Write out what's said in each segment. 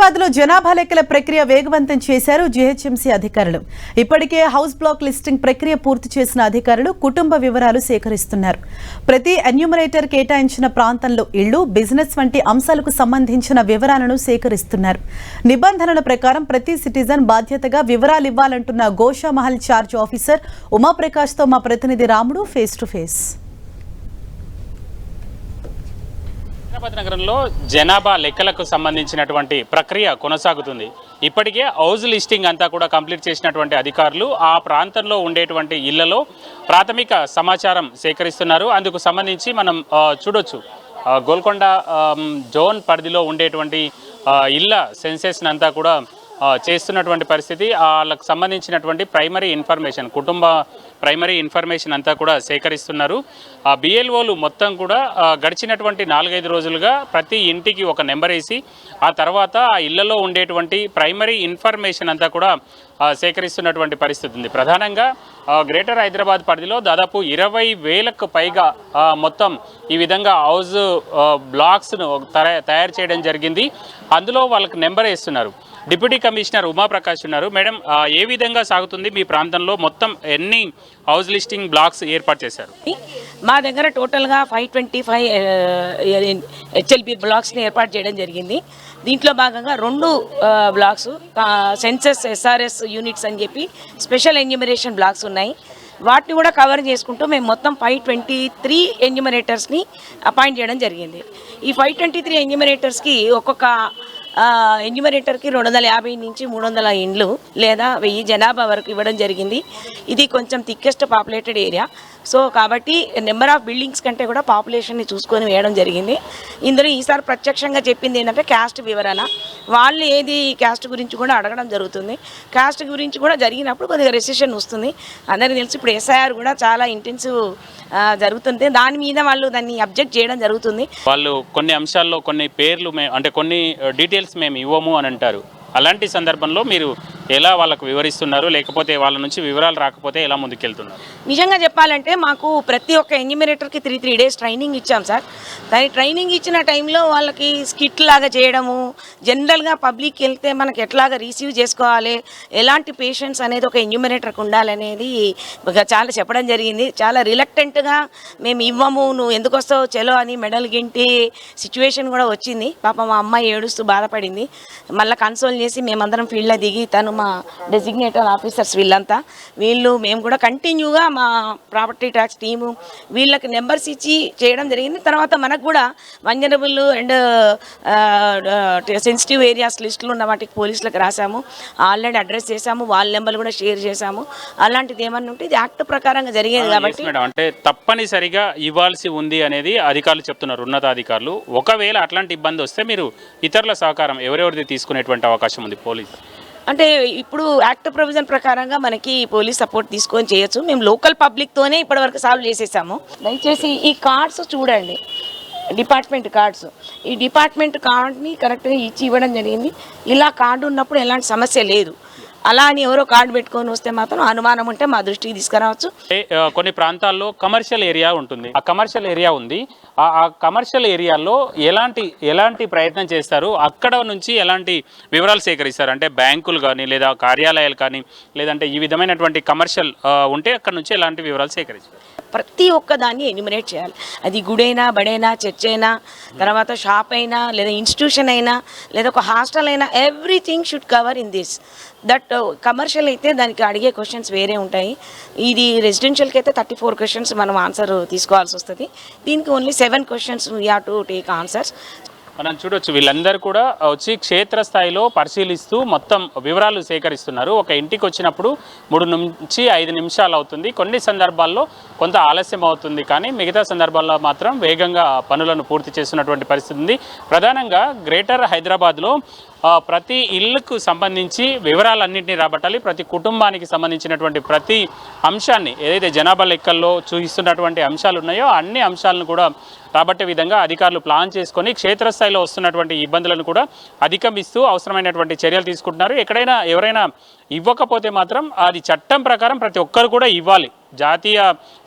హైదరాబాద్లో జనాభా లెక్కల ప్రక్రియ వేగవంతం చేశారు జీహెచ్ఎంసీ అధికారులు. ఇప్పటికే హౌస్ బ్లాక్ లిస్టింగ్ ప్రక్రియ పూర్తి చేసిన అధికారులు కుటుంబ వివరాలు సేకరిస్తున్నారు. ప్రతి ఎన్యూమరేటర్ కేటాయించిన ప్రాంతంలో ఇళ్లు, బిజినెస్ వంటి అంశాలకు సంబంధించిన వివరాలను సేకరిస్తున్నారు. నిబంధనల ప్రకారం ప్రతి సిటిజన్ బాధ్యతగా వివరాలు ఇవ్వాలంటున్న గోషామహల్ చార్జ్ ఆఫీసర్ ఉమాప్రకాష్తో మా ప్రతినిధి రాముడు ఫేస్ టు ఫేస్. హైదరాబాద్ నగరంలో జనాభా లెక్కలకు సంబంధించినటువంటి ప్రక్రియ కొనసాగుతుంది. ఇప్పటికే హౌస్ లిస్టింగ్ అంతా కూడా కంప్లీట్ చేసినటువంటి అధికారులు ఆ ప్రాంతంలో ఉండేటువంటి ఇళ్లలో ప్రాథమిక సమాచారం సేకరిస్తున్నారు. అందుకు సంబంధించి మనం చూడొచ్చు, గోల్కొండ జోన్ పరిధిలో ఉండేటువంటి ఇళ్ల సెన్సెస్ని అంతా కూడా చేస్తున్నటువంటి పరిస్థితి. వాళ్ళకు సంబంధించినటువంటి ప్రైమరీ ఇన్ఫర్మేషన్, కుటుంబ ప్రైమరీ ఇన్ఫర్మేషన్ అంతా కూడా సేకరిస్తున్నారు. ఆ బిఎల్ఓలు మొత్తం కూడా గడిచినటువంటి 4-5 రోజులుగా ప్రతి ఇంటికి ఒక నెంబర్ వేసి ఆ తర్వాత ఆ ఇళ్లలో ఉండేటువంటి ప్రైమరీ ఇన్ఫర్మేషన్ అంతా కూడా సేకరిస్తున్నటువంటి పరిస్థితి ఉంది. ప్రధానంగా గ్రేటర్ హైదరాబాద్ పరిధిలో దాదాపు 20,000కు పైగా మొత్తం ఈ విధంగా హౌస్ బ్లాక్స్ను తయారు చేయడం జరిగింది. అందులో వాళ్ళకి నెంబర్ వేస్తున్నారు. డిప్యూటీ కమిషనర్ ఉమాప్రకాష్ ఉన్నారు. మేడం, ఏ విధంగా సాగుతుంది మీ ప్రాంతంలో? మొత్తం ఎన్ని హౌస్ లిస్టింగ్ బ్లాక్స్ ఏర్పాటు చేశారు? మా దగ్గర టోటల్గా 525 హెచ్ఎల్పి బ్లాక్స్ని ఏర్పాటు చేయడం జరిగింది. దీంట్లో భాగంగా 2 బ్లాక్స్ సెన్సస్ ఎస్ఆర్ఎస్ యూనిట్స్ అని చెప్పి స్పెషల్ ఎన్యూమరేషన్ బ్లాక్స్ ఉన్నాయి. వాటిని కూడా కవర్ చేసుకుంటూ మేము మొత్తం 523 ఎన్యూమరేటర్స్ని అపాయింట్ చేయడం జరిగింది. ఈ 523 ఎన్యూమరేటర్స్కి ఒక్కొక్క ఎన్యూమరేటర్కి 250 నుంచి 300 ఇండ్లు లేదా 1000 జనాభా వరకు ఇవ్వడం జరిగింది. ఇది కొంచెం థిక్కెస్ట్ పాపులేటెడ్ ఏరియా. సో కాబట్టి నెంబర్ ఆఫ్ బిల్డింగ్స్ కంటే కూడా పాపులేషన్ని చూసుకొని వేయడం జరిగింది. ఇందులో ఈసారి ప్రత్యక్షంగా చెప్పింది ఏంటంటే క్యాస్ట్ వివరణ. వాళ్ళు ఏది క్యాస్ట్ గురించి కూడా అడగడం జరుగుతుంది. క్యాస్ట్ గురించి కూడా జరిగినప్పుడు కొద్దిగా రెసిషన్ వస్తుంది. అందరికీ తెలిసి ఇప్పుడు ఎస్ఐఆర్ కూడా చాలా ఇంటెన్సివ్ జరుగుతుంది. దాని మీద వాళ్ళు దాన్ని అబ్జెక్ట్ చేయడం జరుగుతుంది. వాళ్ళు కొన్ని అంశాల్లో కొన్ని పేర్లు అంటే కొన్ని డీటెయిల్స్ మేము ఇవ్వము అని అంటారు. అలాంటి సందర్భంలో మీరు ఎలా వాళ్ళకు వివరిస్తున్నారు? లేకపోతే వాళ్ళ నుంచి వివరాలు రాకపోతే ఎలా ముందుకెళ్తున్నారు? నిజంగా చెప్పాలంటే మాకు ప్రతి ఒక్క ఎన్యూమరేటర్కి 3 డేస్ ట్రైనింగ్ ఇచ్చాం సార్. దాని ట్రైనింగ్ ఇచ్చిన టైంలో వాళ్ళకి స్కిట్ లాగా చేయడము, జనరల్గా పబ్లిక్కి వెళ్తే మనకి ఎట్లాగా రిసీవ్ చేసుకోవాలి, ఎలాంటి పేషెంట్స్ అనేది ఒక ఎన్యూమరేటర్కి ఉండాలనేది చాలా చెప్పడం జరిగింది. చాలా రిలక్టెంట్గా మేము ఇవ్వము, నువ్వు ఎందుకు వస్తావు చలో అని మెడల్ గింటి సిచ్యువేషన్ కూడా వచ్చింది. పాప మా అమ్మాయి ఏడుస్తూ బాధపడింది. మళ్ళీ కన్సోల్ చేసి మేమందరం ఫీల్డ్లో దిగి తను మా డెసిగ్నేటర్ ఆఫీసర్స్ వీళ్ళు మేము కూడా కంటిన్యూగా మా ప్రాపర్టీ ట్యాక్స్ టీము వీళ్ళకి నెంబర్స్ ఇచ్చి చేయడం జరిగింది. తర్వాత మనకు కూడా వల్నరబుల్ అండ్ సెన్సిటివ్ ఏరియాస్ లిస్టులు ఉన్న వాటికి పోలీసులకు రాసాము, ఆల్రెడీ అడ్రస్ చేసాము, వాళ్ళ నెంబర్లు కూడా షేర్ చేసాము. అలాంటిది ఏమన్నా ఉంటే ఇది యాక్ట్ ప్రకారంగా జరిగేది కాబట్టి అంటే తప్పనిసరిగా ఇవ్వాల్సి ఉంది అనేది అధికారులు చెప్తున్నారు, ఉన్నతాధికారులు. ఒకవేళ అట్లాంటి ఇబ్బంది వస్తే మీరు ఇతరుల సహకారం ఎవరెవరిది తీసుకునేటువంటి అవకాశం ఉంది? పోలీస్ అంటే ఇప్పుడు యాక్ట్ ప్రొవిజన్ ప్రకారంగా మనకి పోలీస్ సపోర్ట్ తీసుకొని చేయొచ్చు. మేము లోకల్ పబ్లిక్తోనే ఇప్పటివరకు సాల్వ్ చేసేసాము. దయచేసి ఈ కార్డ్స్ చూడండి, డిపార్ట్మెంట్ కార్డ్స్. ఈ డిపార్ట్మెంట్ కార్డ్ని కరెక్ట్గా ఇచ్చి ఇవ్వడం జరిగింది. ఇలా కార్డు ఉన్నప్పుడు ఎలాంటి సమస్య లేదు. అలా అని ఎవరో కార్డు పెట్టుకొని వస్తే మాత్రం అనుమానం ఉంటే మా దృష్టికి తీసుకురావచ్చు. కొన్ని ప్రాంతాల్లో కమర్షియల్ ఏరియా ఉంటుంది. ఆ కమర్షియల్ ఏరియా ఉంది. ఆ కమర్షియల్ ఏరియాలో ఎలాంటి ప్రయత్నం చేస్తారు? అక్కడ నుంచి ఎలాంటి వివరాలు సేకరిస్తారు? అంటే బ్యాంకులు కానీ లేదా కార్యాలయాలు కానీ లేదంటే ఈ విధమైనటువంటి కమర్షియల్ ఉంటే అక్కడ నుంచి ఎలాంటి వివరాలు సేకరిస్తారు? ప్రతి ఒక్క దాన్ని ఎన్యూమరేట్ చేయాలి. అది గుడైనా, బడైనా, చర్చ్ అయినా, తర్వాత షాప్ అయినా, లేదా ఇన్స్టిట్యూషన్ అయినా, లేదా ఒక హాస్టల్ అయినా, everything should cover in this. That commercial అయితే దానికి అడిగే క్వశ్చన్స్ వేరే ఉంటాయి. ఇది రెసిడెన్షియల్కి అయితే 34 క్వశ్చన్స్ మనం ఆన్సర్ తీసుకోవాల్సి వస్తుంది. దీనికి only 7 questions we have to take answers. మనం చూడొచ్చు, వీళ్ళందరూ కూడా వచ్చి క్షేత్రస్థాయిలో పరిశీలిస్తూ మొత్తం వివరాలు సేకరిస్తున్నారు. ఒక ఇంటికి వచ్చినప్పుడు 3 నుంచి 5 నిమిషాలు అవుతుంది. కొన్ని సందర్భాల్లో కొంత ఆలస్యం అవుతుంది, కానీ మిగతా సందర్భాల్లో మాత్రం వేగంగా పనులను పూర్తి చేస్తున్నటువంటి పరిస్థితి ఉంది. ప్రధానంగా గ్రేటర్ హైదరాబాద్లో ప్రతి ఇళ్లకు సంబంధించి వివరాలన్నింటినీ రాబట్టాలి. ప్రతి కుటుంబానికి సంబంధించినటువంటి ప్రతి అంశాన్ని, ఏదైతే జనాభా లెక్కల్లో చూపిస్తున్నటువంటి అంశాలు ఉన్నాయో అన్ని అంశాలను కూడా రాబట్టే విధంగా అధికారులు ప్లాన్ చేసుకొని క్షేత్రస్థాయిలో వస్తున్నటువంటి ఇబ్బందులను కూడా అధిగమిస్తూ అవసరమైనటువంటి చర్యలు తీసుకుంటున్నారు. ఎవరైనా ఇవ్వకపోతే మాత్రం అది చట్టం ప్రకారం ప్రతి ఒక్కరు కూడా ఇవ్వాలి. జాతీయ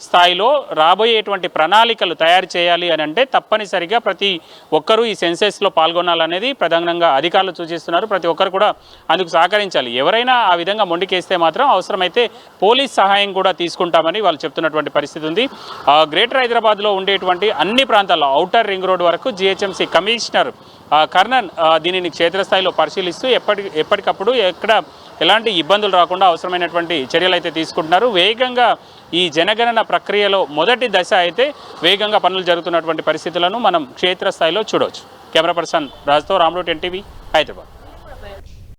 స్థాయిలో రాబోయేటువంటి ప్రణాళికలు తయారు చేయాలి అని అంటే తప్పనిసరిగా ప్రతి ఒక్కరూ ఈ సెన్సెస్లో పాల్గొనాలనేది ప్రధానంగా అధికారులు సూచిస్తున్నారు. ప్రతి ఒక్కరు కూడా అందుకు సహకరించాలి. ఎవరైనా ఆ విధంగా మొండికేస్తే మాత్రం అవసరమైతే పోలీస్ సహాయం కూడా తీసుకుంటామని వాళ్ళు చెప్తున్నటువంటి పరిస్థితి ఉంది. గ్రేటర్ హైదరాబాద్లో ఉండేటువంటి అన్ని ప్రాంతాల్లో ఔటర్ రింగ్ రోడ్ వరకు జిహెచ్ఎంసీ కమిషనర్ కర్ణన్ దీనిని క్షేత్రస్థాయిలో పరిశీలిస్తూ ఎప్పటికప్పుడు ఎక్కడ ఎలాంటి ఇబ్బందులు రాకుండా అవసరమైనటువంటి చర్యలు అయితే తీసుకుంటున్నారు. వేగంగా ఈ జనగణన ప్రక్రియలో మొదటి దశ అయితే వేగంగా పనులు జరుగుతున్నటువంటి పరిస్థితులను మనం క్షేత్రస్థాయిలో చూడవచ్చు. కెమెరా పర్సన్ రాజ్తో రామ్రోట్ ఎన్టీవీ హైదరాబాద్.